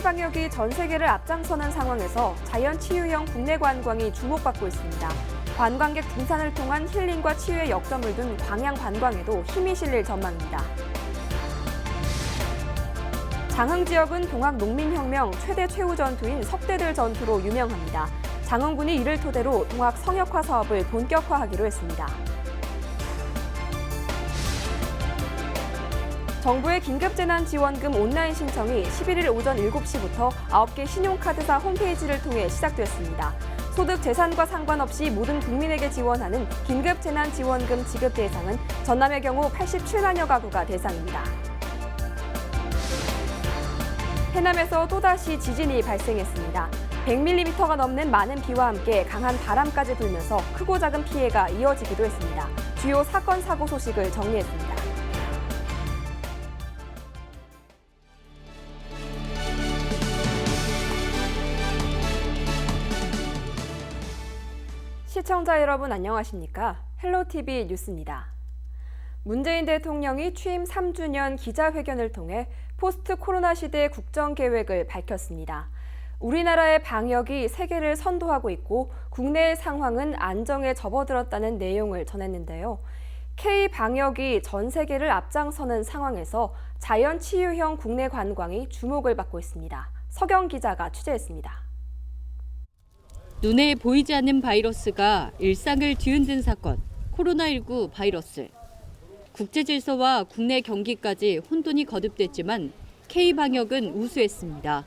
방역이 전 세계를 앞장서는 상황에서 자연치유형 국내 관광이 주목받고 있습니다. 관광객 등산을 통한 힐링과 치유의 역점을 둔 광양 관광에도 힘이 실릴 전망입니다. 장흥 지역은 동학 농민혁명 최대 최후 전투인 석대들 전투로 유명합니다. 장흥군이 이를 토대로 동학 성역화 사업을 본격화하기로 했습니다. 정부의 긴급재난지원금 온라인 신청이 11일 오전 7시부터 9개 신용카드사 홈페이지를 통해 시작됐습니다. 소득 재산과 상관없이 모든 국민에게 지원하는 긴급재난지원금 지급 대상은 전남의 경우 87만여 가구가 대상입니다. 해남에서 또다시 지진이 발생했습니다. 100mm가 넘는 많은 비와 함께 강한 바람까지 불면서 크고 작은 피해가 이어지기도 했습니다. 주요 사건, 사고 소식을 정리했습니다. 시청자 여러분 안녕하십니까? 헬로티비 뉴스입니다. 문재인 대통령이 취임 3주년 기자회견을 통해 포스트 코로나 시대 국정 계획을 밝혔습니다. 우리나라의 방역이 세계를 선도하고 있고 국내의 상황은 안정에 접어들었다는 내용을 전했는데요. K-방역이 전 세계를 앞장서는 상황에서 자연치유형 국내 관광이 주목을 받고 있습니다. 서경 기자가 취재했습니다. 눈에 보이지 않는 바이러스가 일상을 뒤흔든 사건, 코로나19 바이러스. 국제 질서와 국내 경기까지 혼돈이 거듭됐지만 K-방역은 우수했습니다.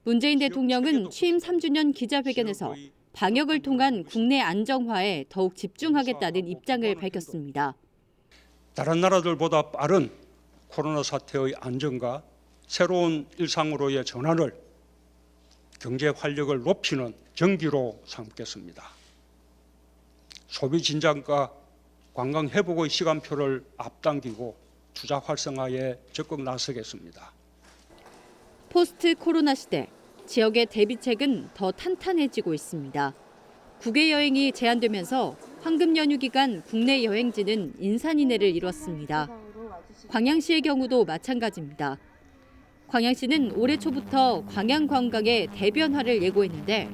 문재인 대통령은 취임 3주년 기자회견에서 방역을 통한 국내 안정화에 더욱 집중하겠다는 입장을 밝혔습니다. 다른 나라들보다 빠른 코로나 사태의 안정과 새로운 일상으로의 전환을 경제 활력을 높이는 경기로 삼겠습니다. 소비 진작과 관광 회복의 시간표를 앞당기고 투자 활성화에 적극 나서겠습니다. 포스트 코로나 시대, 지역의 대비책은 더 탄탄해지고 있습니다. 국외 여행이 제한되면서 황금 연휴 기간 국내 여행지는 인산인해를 이뤘습니다. 광양시의 경우도 마찬가지입니다. 광양시는 올해 초부터 광양 관광의 대변화를 예고했는데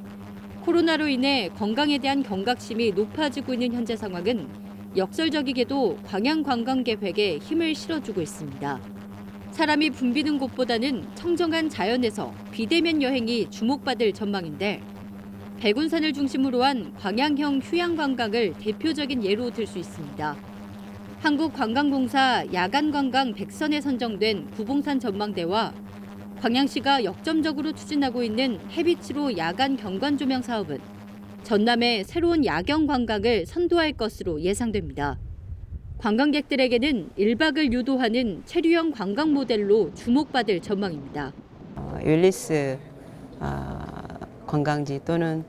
코로나로 인해 건강에 대한 경각심이 높아지고 있는 현재 상황은 역설적이게도 광양 관광 계획에 힘을 실어주고 있습니다. 사람이 붐비는 곳보다는 청정한 자연에서 비대면 여행이 주목받을 전망인데 백운산을 중심으로 한 광양형 휴양 관광을 대표적인 예로 들 수 있습니다. 한국관광공사 야간관광 100선에 선정된 구봉산 전망대와 광양시가 역점적으로 추진하고 있는 해비치로 야간 경관 조명 사업은 전남의 새로운 야경 관광을 선도할 것으로 예상됩니다. 관광객들에게는 1박을 유도하는 체류형 관광 모델로 주목받을 전망입니다. 웰니스 관광지 또는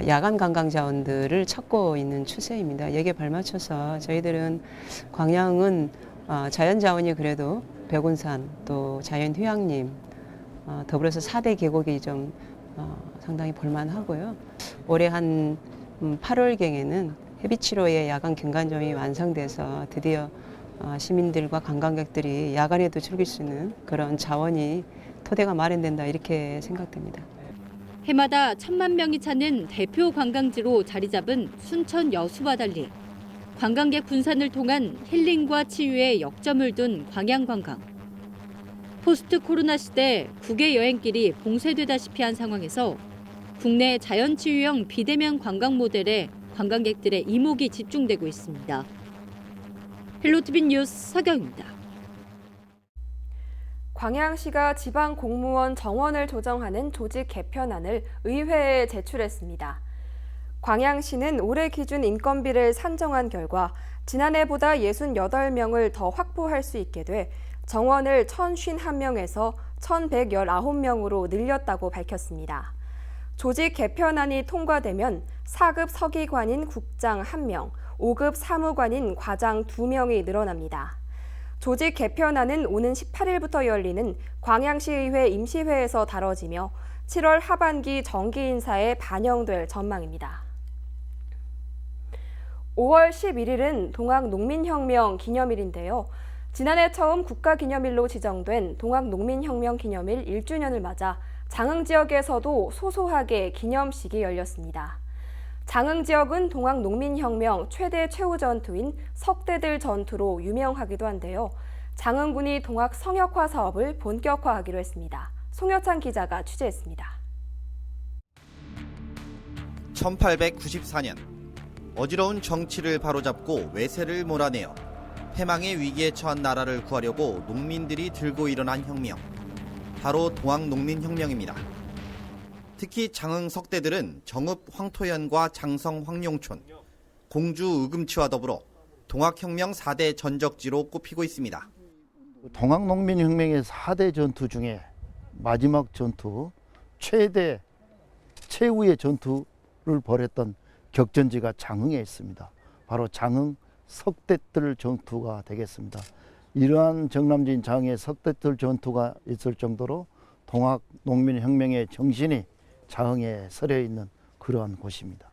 야간 관광 자원들을 찾고 있는 추세입니다. 여기에 발맞춰서 저희들은 광양은 자연 자원이 그래도 백운산 또 자연휴양림 더불어서 4대 계곡이 좀 상당히 볼만하고요. 올해 한 8월경에는 해비치로의 야간 경관점이 완성돼서 드디어 시민들과 관광객들이 야간에도 즐길 수 있는 그런 자원이 토대가 마련된다 이렇게 생각됩니다. 해마다 1,000만 명이 찾는 대표 관광지로 자리 잡은 순천 여수와 달리 관광객 분산을 통한 힐링과 치유에 역점을 둔 광양 관광. 포스트 코로나 시대 국외 여행길이 봉쇄되다시피 한 상황에서 국내 자연치유형 비대면 관광 모델에 관광객들의 이목이 집중되고 있습니다. 헬로티비 뉴스 서경입니다. 광양시가 지방 공무원 정원을 조정하는 조직 개편안을 의회에 제출했습니다. 광양시는 올해 기준 인건비를 산정한 결과 지난해보다 68명을 더 확보할 수 있게 돼 정원을 1,051명에서 1,119명으로 늘렸다고 밝혔습니다. 조직 개편안이 통과되면 4급 서기관인 국장 1명, 5급 사무관인 과장 2명이 늘어납니다. 조직 개편안은 오는 18일부터 열리는 광양시의회 임시회에서 다뤄지며 7월 하반기 정기 인사에 반영될 전망입니다. 5월 11일은 동학 농민혁명 기념일인데요. 지난해 처음 국가기념일로 지정된 동학농민혁명 기념일 1주년을 맞아 장흥 지역에서도 소소하게 기념식이 열렸습니다. 장흥 지역은 동학농민혁명 최대 최후 전투인 석대들 전투로 유명하기도 한데요. 장흥군이 동학 성역화 사업을 본격화하기로 했습니다. 송여찬 기자가 취재했습니다. 1894년 어지러운 정치를 바로잡고 외세를 몰아내어 패망의 위기에 처한 나라를 구하려고 농민들이 들고 일어난 혁명. 바로 동학농민혁명입니다. 특히 장흥 석대들은 정읍 황토현과 장성 황룡촌, 공주 의금치와 더불어 동학혁명 4대 전적지로 꼽히고 있습니다. 동학농민혁명의 4대 전투 중에 마지막 전투, 최후의 전투를 벌였던 격전지가 장흥에 있습니다. 바로 장흥 석대들 전투가 되겠습니다. 이러한 정남진 장흥의 석대들 전투가 있을 정도로 동학농민혁명의 정신이 장흥에 서려 있는 그러한 곳입니다.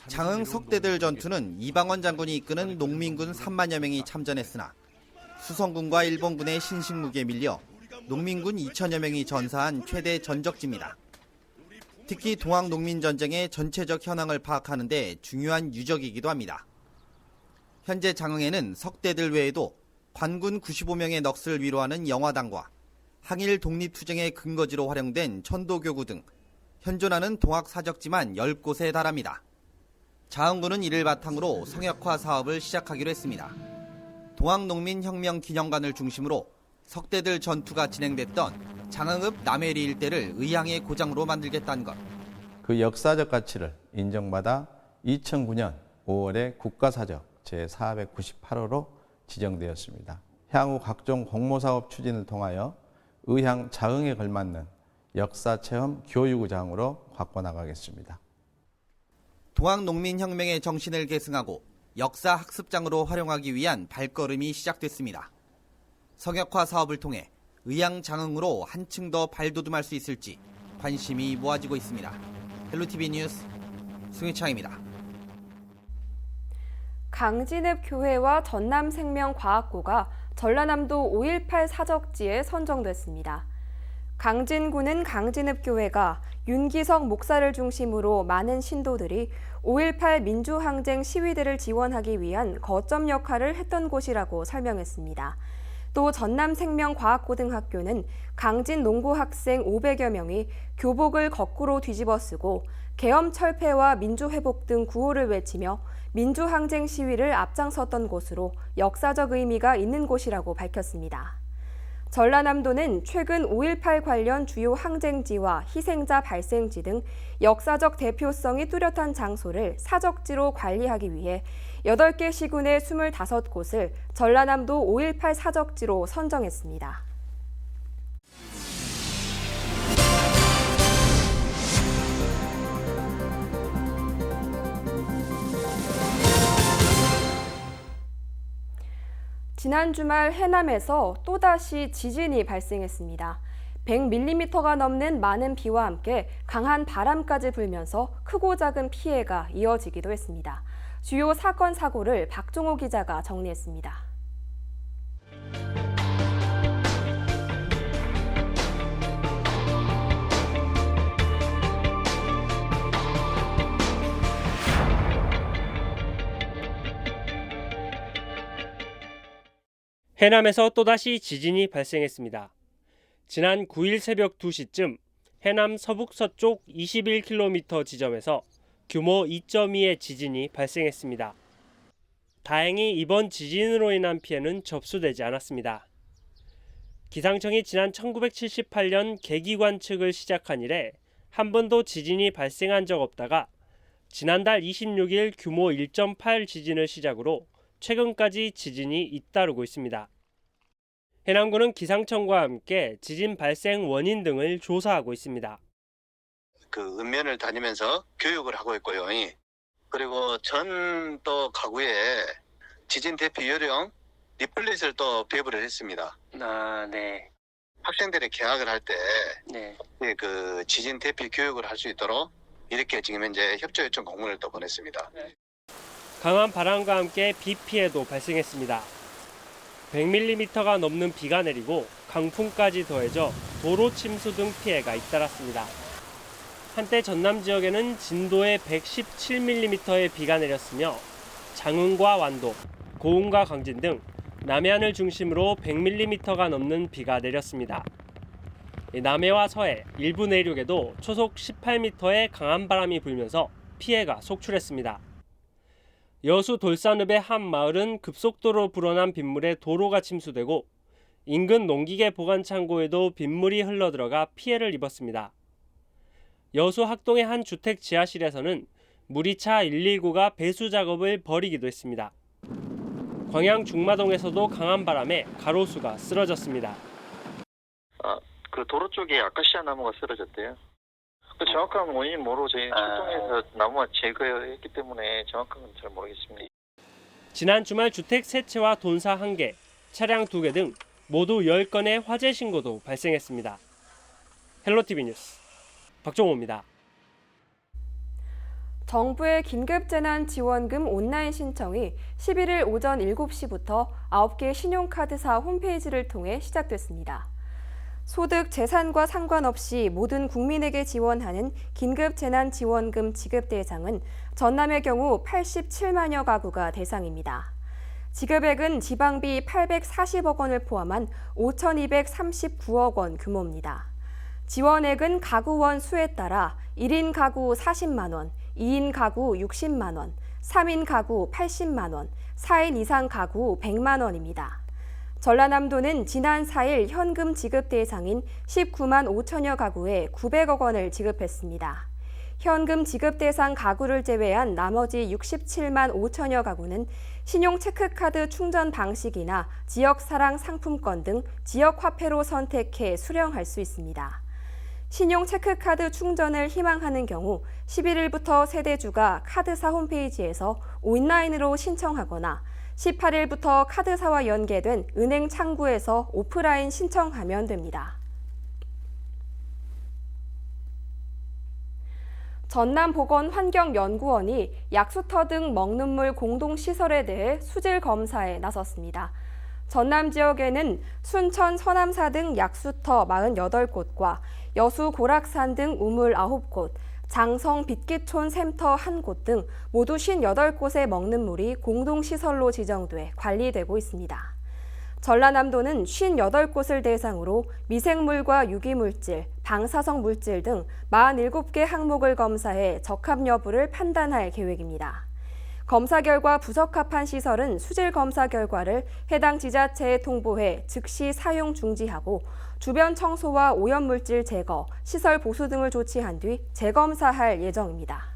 장흥 석대들 전투는 이방원 장군이 이끄는 농민군 3만여 명이 참전했으나 수성군과 일본군의 신식무기에 밀려 농민군 2천여 명이 전사한 최대 전적지입니다. 특히 동학농민전쟁의 전체적 현황을 파악하는 데 중요한 유적이기도 합니다. 현재 장흥에는 석대들 외에도 관군 95명의 넋을 위로하는 영화당과 항일 독립투쟁의 근거지로 활용된 천도교구 등 현존하는 동학사적지만 10곳에 달합니다. 장흥군은 이를 바탕으로 성역화 사업을 시작하기로 했습니다. 동학농민혁명 기념관을 중심으로 석대들 전투가 진행됐던 장흥읍 남해리 일대를 의향의 고장으로 만들겠다는 것. 그 역사적 가치를 인정받아 2009년 5월에 국가사적 제498호로 지정되었습니다. 향후 각종 공모사업 추진을 통하여 의향 장흥에 걸맞는 역사체험 교육장으로 바꿔나가겠습니다. 동학농민혁명의 정신을 계승하고 역사학습장으로 활용하기 위한 발걸음이 시작됐습니다. 성역화 사업을 통해 의향 장흥으로 한층 더 발돋움할 수 있을지 관심이 모아지고 있습니다. 헬로티비 뉴스 승희창입니다. 강진읍 교회와 전남생명과학고가 전라남도 5.18 사적지에 선정됐습니다. 강진구는 강진읍 교회가 윤기석 목사를 중심으로 많은 신도들이 5.18 민주항쟁 시위대를 지원하기 위한 거점 역할을 했던 곳이라고 설명했습니다. 또 전남생명과학고등학교는 강진 농고 학생 500여 명이 교복을 거꾸로 뒤집어 쓰고 계엄철폐와 민주회복 등 구호를 외치며 민주항쟁 시위를 앞장섰던 곳으로 역사적 의미가 있는 곳이라고 밝혔습니다. 전라남도는 최근 5.18 관련 주요 항쟁지와 희생자 발생지 등 역사적 대표성이 뚜렷한 장소를 사적지로 관리하기 위해 8개 시군의 25곳을 전라남도 5.18 사적지로 선정했습니다. 지난 주말 해남에서 또다시 지진이 발생했습니다. 100mm가 넘는 많은 비와 함께 강한 바람까지 불면서 크고 작은 피해가 이어지기도 했습니다. 주요 사건 사고를 박종호 기자가 정리했습니다. 해남에서 또다시 지진이 발생했습니다. 지난 9일 새벽 2시쯤 해남 서북서쪽 21km 지점에서 규모 2.2의 지진이 발생했습니다. 다행히 이번 지진으로 인한 피해는 접수되지 않았습니다. 기상청이 지난 1978년 계기관측을 시작한 이래 한 번도 지진이 발생한 적 없다가 지난달 26일 규모 1.8 지진을 시작으로 최근까지 지진이 잇따르고 있습니다. 해남군은 기상청과 함께 지진 발생 원인 등을 조사하고 있습니다. 그 읍면을 다니면서 교육을 하고 있고요. 그리고 전 또 가구에 지진 대피 요령 리플릿을 또 배부를 했습니다. 네. 학생들이 개학을 할 때 네. 그 지진 대피 교육을 할 수 있도록 이렇게 지금 현재 협조 요청 공문을 또 보냈습니다. 강한 바람과 함께 비 피해도 발생했습니다. 100mm가 넘는 비가 내리고 강풍까지 더해져 도로 침수 등 피해가 잇따랐습니다. 한때 전남 지역에는 진도에 117mm의 비가 내렸으며 장흥과 완도, 고흥과 강진 등 남해안을 중심으로 100mm가 넘는 비가 내렸습니다. 남해와 서해, 일부 내륙에도 초속 18m의 강한 바람이 불면서 피해가 속출했습니다. 여수 돌산읍의 한 마을은 급속도로 불어난 빗물에 도로가 침수되고 인근 농기계 보관 창고에도 빗물이 흘러들어가 피해를 입었습니다. 여수 학동의 한 주택 지하실에서는 물이 차 119가 배수 작업을 벌이기도 했습니다. 광양 중마동에서도 강한 바람에 가로수가 쓰러졌습니다. 그 도로 쪽에 아카시아 나무가 쓰러졌대요. 그 정확한 원인은 모르고 저희 출동해서 나무가 제거했기 때문에 정확한 건 잘 모르겠습니다. 지난 주말 주택 3채와 돈사 1개, 차량 2개 등 모두 10건의 화재 신고도 발생했습니다. 헬로티비 뉴스 박종호입니다. 정부의 긴급재난지원금 온라인 신청이 11일 오전 7시부터 9개 신용카드사 홈페이지를 통해 시작됐습니다. 소득, 재산과 상관없이 모든 국민에게 지원하는 긴급재난지원금 지급 대상은 전남의 경우 87만여 가구가 대상입니다. 지급액은 지방비 840억 원을 포함한 5,239억 원 규모입니다. 지원액은 가구원 수에 따라 1인 가구 40만 원, 2인 가구 60만 원, 3인 가구 80만 원, 4인 이상 가구 100만 원입니다. 전라남도는 지난 4일 현금 지급 대상인 19만 5천여 가구에 900억 원을 지급했습니다. 현금 지급 대상 가구를 제외한 나머지 67만 5천여 가구는 신용 체크카드 충전 방식이나 지역사랑 상품권 등 지역화폐로 선택해 수령할 수 있습니다. 신용 체크카드 충전을 희망하는 경우 11일부터 세대주가 카드사 홈페이지에서 온라인으로 신청하거나 18일부터 카드사와 연계된 은행 창구에서 오프라인 신청하면 됩니다. 전남보건환경연구원이 약수터 등 먹는 물 공동시설에 대해 수질 검사에 나섰습니다. 전남 지역에는 순천 서남사 등 약수터 48곳과 여수 고락산 등 우물 9곳, 장성 빛기촌 샘터 1곳 등 모두 58곳의 먹는 물이 공동시설로 지정돼 관리되고 있습니다. 전라남도는 58곳을 대상으로 미생물과 유기물질, 방사성 물질 등 47개 항목을 검사해 적합 여부를 판단할 계획입니다. 검사 결과 부적합한 시설은 수질 검사 결과를 해당 지자체에 통보해 즉시 사용 중지하고 주변 청소와 오염물질 제거, 시설 보수 등을 조치한 뒤 재검사할 예정입니다.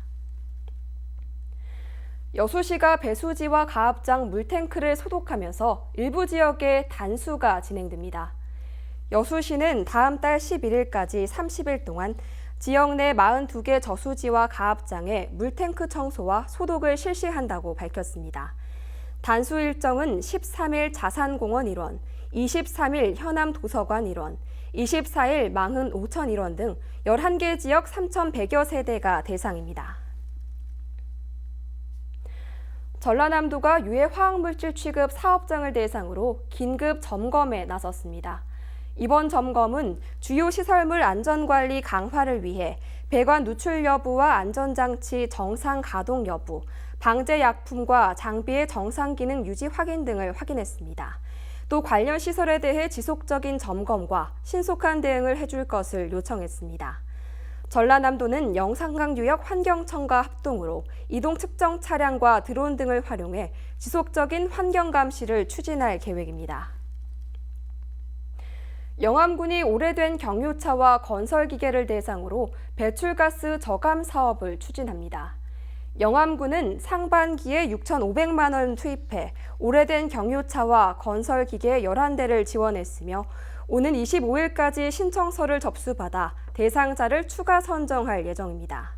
여수시가 배수지와 가압장 물탱크를 소독하면서 일부 지역에 단수가 진행됩니다. 여수시는 다음 달 11일까지 30일 동안 지역 내 42개 저수지와 가압장에 물탱크 청소와 소독을 실시한다고 밝혔습니다. 단수 일정은 13일 자산공원 일원, 23일 현암 도서관 일원, 24일 망흥 5천 일원 등 11개 지역 3,100여 세대가 대상입니다. 전라남도가 유해 화학물질 취급 사업장을 대상으로 긴급 점검에 나섰습니다. 이번 점검은 주요 시설물 안전관리 강화를 위해 배관 누출 여부와 안전장치 정상 가동 여부, 방제약품과 장비의 정상 기능 유지 확인 등을 확인했습니다. 또 관련 시설에 대해 지속적인 점검과 신속한 대응을 해줄 것을 요청했습니다. 전라남도는 영산강유역 환경청과 합동으로 이동 측정 차량과 드론 등을 활용해 지속적인 환경 감시를 추진할 계획입니다. 영암군이 오래된 경유차와 건설기계를 대상으로 배출가스 저감 사업을 추진합니다. 영암군은 상반기에 6,500만 원 투입해 오래된 경유차와 건설기계 11대를 지원했으며 오는 25일까지 신청서를 접수받아 대상자를 추가 선정할 예정입니다.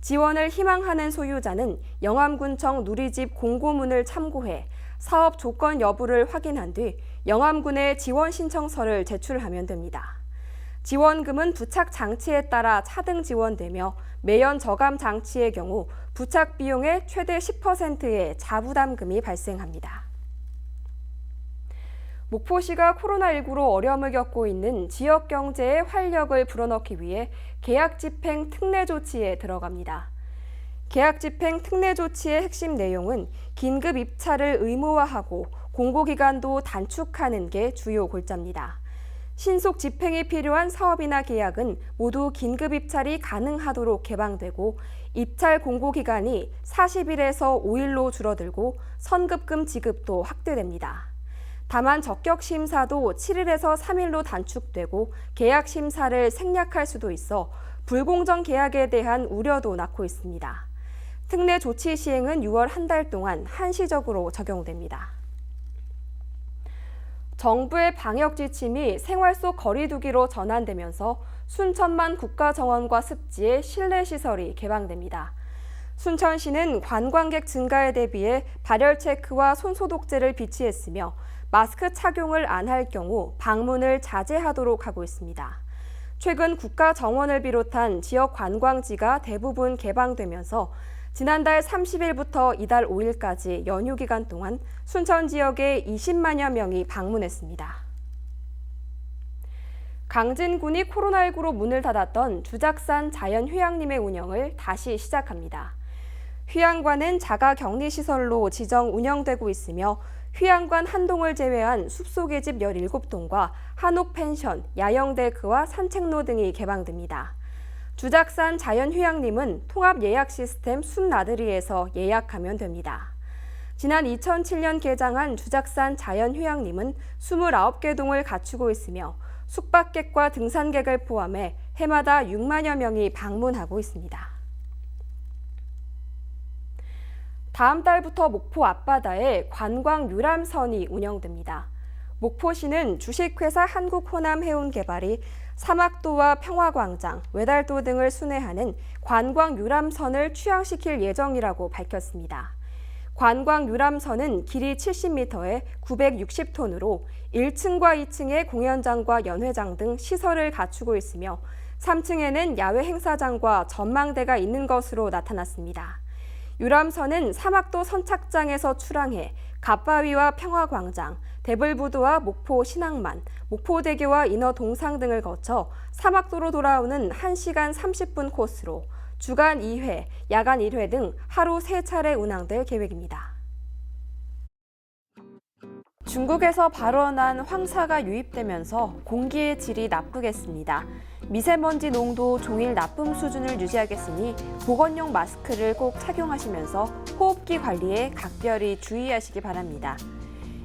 지원을 희망하는 소유자는 영암군청 누리집 공고문을 참고해 사업 조건 여부를 확인한 뒤 영암군에 지원 신청서를 제출하면 됩니다. 지원금은 부착 장치에 따라 차등 지원되며 매연 저감 장치의 경우 부착 비용의 최대 10%의 자부담금이 발생합니다. 목포시가 코로나19로 어려움을 겪고 있는 지역 경제에 활력을 불어넣기 위해 계약 집행 특례 조치에 들어갑니다. 계약 집행 특례 조치의 핵심 내용은 긴급 입찰을 의무화하고 공고기간도 단축하는 게 주요 골자입니다. 신속 집행이 필요한 사업이나 계약은 모두 긴급 입찰이 가능하도록 개방되고 입찰 공고기간이 40일에서 5일로 줄어들고 선급금 지급도 확대됩니다. 다만 적격 심사도 7일에서 3일로 단축되고 계약 심사를 생략할 수도 있어 불공정 계약에 대한 우려도 낳고 있습니다. 특례 조치 시행은 6월 한 달 동안 한시적으로 적용됩니다. 정부의 방역 지침이 생활 속 거리 두기로 전환되면서 순천만 국가정원과 습지에 실내 시설이 개방됩니다. 순천시는 관광객 증가에 대비해 발열 체크와 손소독제를 비치했으며 마스크 착용을 안 할 경우 방문을 자제하도록 하고 있습니다. 최근 국가정원을 비롯한 지역 관광지가 대부분 개방되면서 지난달 30일부터 이달 5일까지 연휴 기간 동안 순천 지역에 20만여 명이 방문했습니다. 강진군이 코로나19로 문을 닫았던 주작산 자연휴양림의 운영을 다시 시작합니다. 휴양관은 자가격리시설로 지정 운영되고 있으며 휴양관 한 동을 제외한 숲속의 집 17동과 한옥 펜션, 야영데크와 산책로 등이 개방됩니다. 주작산 자연휴양림은 통합 예약 시스템 숲나들이에서 예약하면 됩니다. 지난 2007년 개장한 주작산 자연휴양림은 29개 동을 갖추고 있으며 숙박객과 등산객을 포함해 해마다 6만여 명이 방문하고 있습니다. 다음 달부터 목포 앞바다에 관광 유람선이 운영됩니다. 목포시는 주식회사 한국호남해운개발이 사막도와 평화광장, 외달도 등을 순회하는 관광 유람선을 취항시킬 예정이라고 밝혔습니다. 관광 유람선은 길이 70m에 960톤으로 1층과 2층에 공연장과 연회장 등 시설을 갖추고 있으며 3층에는 야외 행사장과 전망대가 있는 것으로 나타났습니다. 유람선은 사막도 선착장에서 출항해 갓바위와 평화광장, 대불부두와 목포 신항만, 목포대교와 인어동상 등을 거쳐 사막도로 돌아오는 1시간 30분 코스로 주간 2회, 야간 1회 등 하루 3차례 운항될 계획입니다. 중국에서 발원한 황사가 유입되면서 공기의 질이 나쁘겠습니다. 미세먼지 농도 종일 나쁨 수준을 유지하겠으니 보건용 마스크를 꼭 착용하시면서 호흡기 관리에 각별히 주의하시기 바랍니다.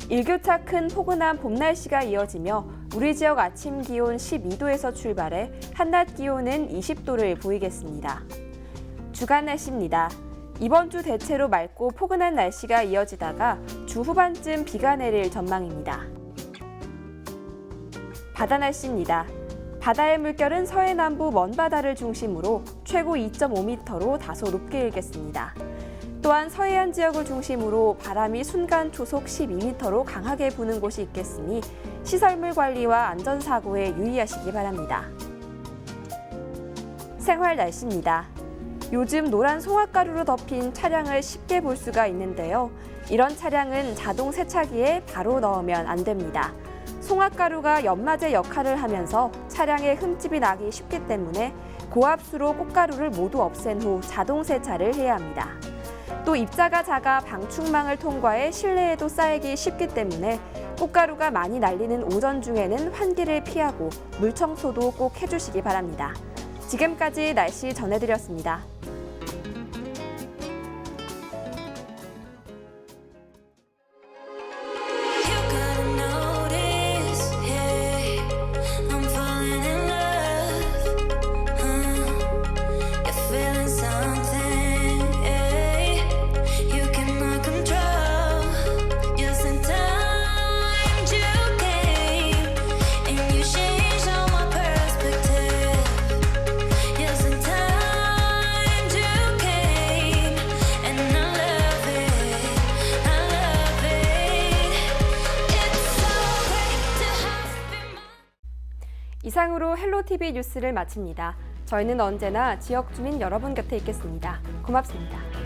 일교차 큰 포근한 봄 날씨가 이어지며 우리 지역 아침 기온 12도에서 출발해 한낮 기온은 20도를 보이겠습니다. 주간 날씨입니다. 이번 주 대체로 맑고 포근한 날씨가 이어지다가 주 후반쯤 비가 내릴 전망입니다. 바다 날씨입니다. 바다의 물결은 서해남부 먼바다를 중심으로 최고 2.5m로 다소 높게 일겠습니다. 또한 서해안 지역을 중심으로 바람이 순간 초속 12m로 강하게 부는 곳이 있겠으니 시설물 관리와 안전사고에 유의하시기 바랍니다. 생활 날씨입니다. 요즘 노란 송화가루로 덮인 차량을 쉽게 볼 수가 있는데요. 이런 차량은 자동 세차기에 바로 넣으면 안 됩니다. 송화가루가 연마제 역할을 하면서 차량에 흠집이 나기 쉽기 때문에 고압수로 꽃가루를 모두 없앤 후 자동 세차를 해야 합니다. 또 입자가 작아 방충망을 통과해 실내에도 쌓이기 쉽기 때문에 꽃가루가 많이 날리는 오전 중에는 환기를 피하고 물 청소도 꼭 해주시기 바랍니다. 지금까지 날씨 전해드렸습니다. 이상으로 헬로티비 뉴스를 마칩니다. 저희는 언제나 지역 주민 여러분 곁에 있겠습니다. 고맙습니다.